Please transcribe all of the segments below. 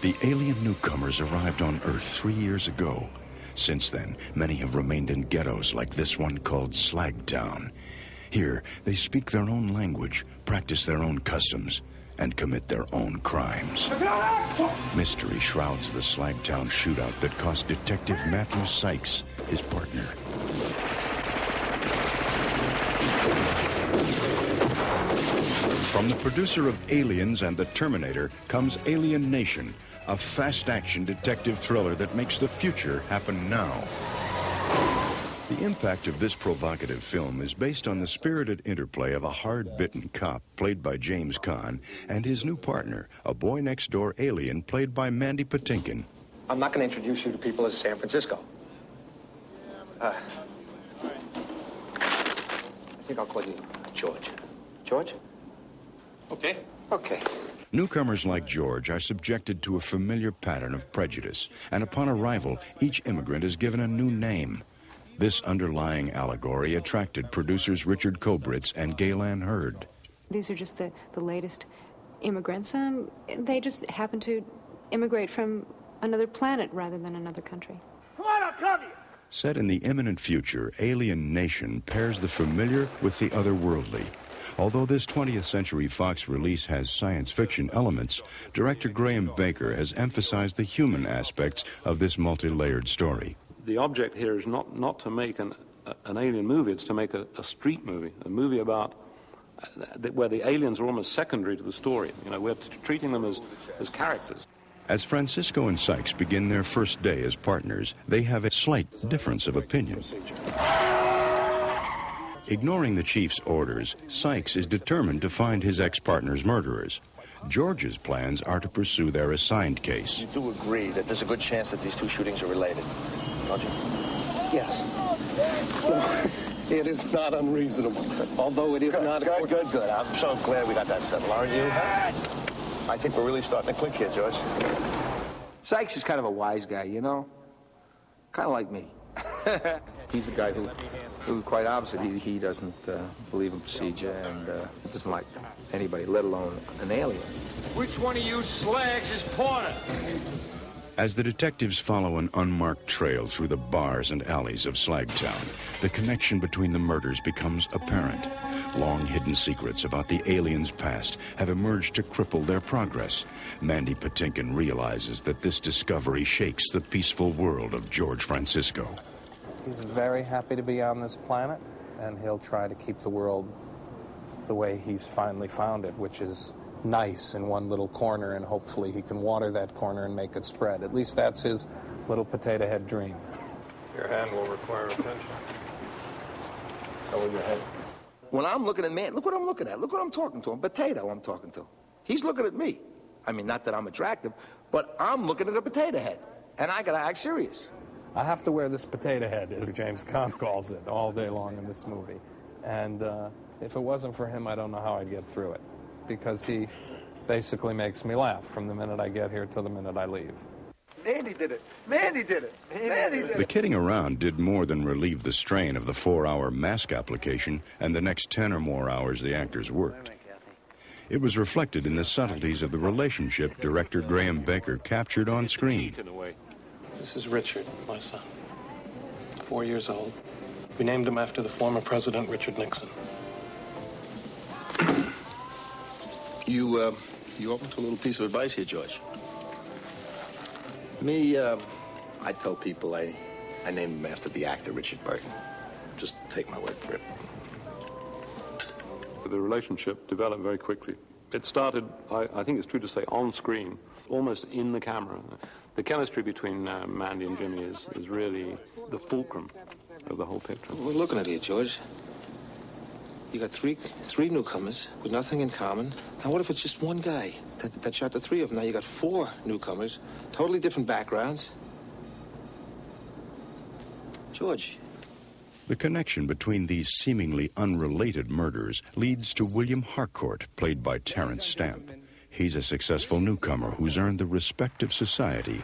The alien newcomers arrived on Earth 3 years ago. Since then, many have remained in ghettos like this one called Slagtown. Here, they speak their own language, practice their own customs, and commit their own crimes. Mystery shrouds the Slagtown shootout that cost Detective Matthew Sykes his partner. From the producer of Aliens and The Terminator comes Alien Nation, a fast-action detective thriller that makes the future happen now. The impact of this provocative film is based on the spirited interplay of a hard-bitten cop, played by James Caan, and his new partner, a boy-next-door alien, played by Mandy Patinkin. I'm not going to introduce you to people in San Francisco. I think I'll call you George. George? Okay. Okay. Newcomers like George are subjected to a familiar pattern of prejudice, and upon arrival, each immigrant is given a new name. This underlying allegory attracted producers Richard Kobritz and Gaylan Hurd. These are just the latest immigrants. They just happen to immigrate from another planet rather than another country. Come on, I'll cover you! Set in the imminent future, Alien Nation pairs the familiar with the otherworldly. Although this 20th Century Fox release has science fiction elements, director Graham Baker has emphasized the human aspects of this multi-layered story. The object here is not to make an alien movie, it's to make a street movie, a movie about where the aliens are almost secondary to the story. You know, we're treating them as characters. As Francisco and Sykes begin their first day as partners, they have a slight difference of opinion. Ignoring the chief's orders, Sykes is determined to find his ex-partner's murderers. George's plans are to pursue their assigned case. You do agree that there's a good chance that these two shootings are related, don't you? Yes. It is not unreasonable, although it is not... Good. I'm so glad we got that settled, aren't you? I think we're really starting to click here, George. Sykes is kind of a wise guy, you know? Kind of like me. He's a guy who quite opposite, he doesn't believe in procedure and doesn't like anybody, let alone an alien. Which one of you slags is Porter? As the detectives follow an unmarked trail through the bars and alleys of Slagtown, the connection between the murders becomes apparent. Long-hidden secrets about the aliens' past have emerged to cripple their progress. Mandy Patinkin realizes that this discovery shakes the peaceful world of George Francisco. He's very happy to be on this planet, and he'll try to keep the world the way he's finally found it, which is nice in one little corner, and hopefully he can water that corner and make it spread. At least that's his little potato head dream. Your hand will require attention. So will your head. When I'm looking at man, look what I'm looking at. Look what I'm talking to him. Potato I'm talking to. He's looking at me. I mean, not that I'm attractive, but I'm looking at a potato head, and I gotta act serious. I have to wear this potato head, as James Caan calls it, all day long in this movie. And if it wasn't for him, I don't know how I'd get through it, because he basically makes me laugh from the minute I get here till the minute I leave. Mandy did it. Mandy did it. Mandy did it. The kidding around did more than relieve the strain of the 4-hour mask application and the next 10 or more hours the actors worked. It was reflected in the subtleties of the relationship director Graham Baker captured on screen. This is Richard, my son. 4 years old. We named him after the former President Richard Nixon. You open to a little piece of advice here, George. Me, I tell people I named him after the actor Richard Burton. Just take my word for it. The relationship developed very quickly. It started, I think it's true to say, on screen, almost in the camera. The chemistry between Mandy and Jimmy is really the fulcrum of the whole picture. We're looking at it, George. You got three newcomers with nothing in common. Now, what if it's just one guy that shot the three of them? Now you got 4 newcomers, totally different backgrounds. George. The connection between these seemingly unrelated murders leads to William Harcourt, played by Terrence Stamp. He's a successful newcomer who's earned the respect of society.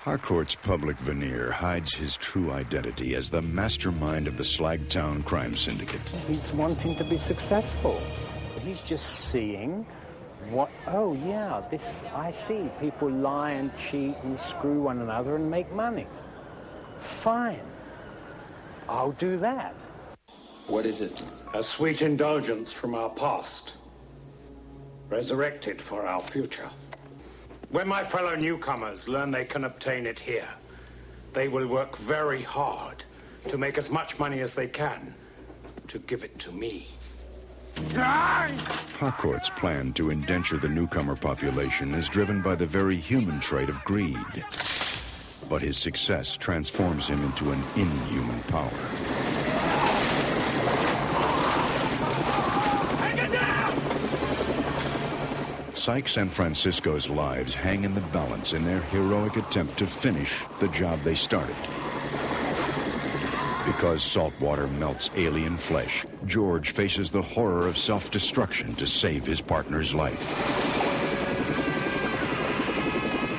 Harcourt's public veneer hides his true identity as the mastermind of the Slagtown crime syndicate. He's wanting to be successful. He's just seeing What? Oh, yeah, this, I see. People lie and cheat and screw one another and make money. Fine. I'll do that. What is it? A sweet indulgence from our past, resurrected for our future. When my fellow newcomers learn they can obtain it here, they will work very hard to make as much money as they can to give it to me. Harcourt's plan to indenture the newcomer population is driven by the very human trait of greed. But his success transforms him into an inhuman power. Sykes and Francisco's lives hang in the balance in their heroic attempt to finish the job they started. Because salt water melts alien flesh, George faces the horror of self-destruction to save his partner's life.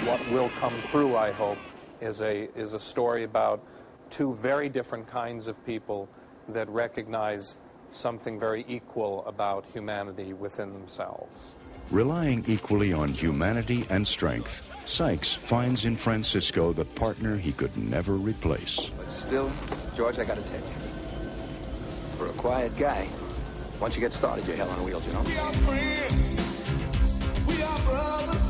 What will come through, I hope, is a story about two very different kinds of people that recognize something very equal about humanity within themselves. Relying equally on humanity and strength, Sykes finds in Francisco the partner he could never replace. But still, George, I gotta tell you, for a quiet guy, once you get started, you're hell on wheels, you know? We are friends. We are brothers.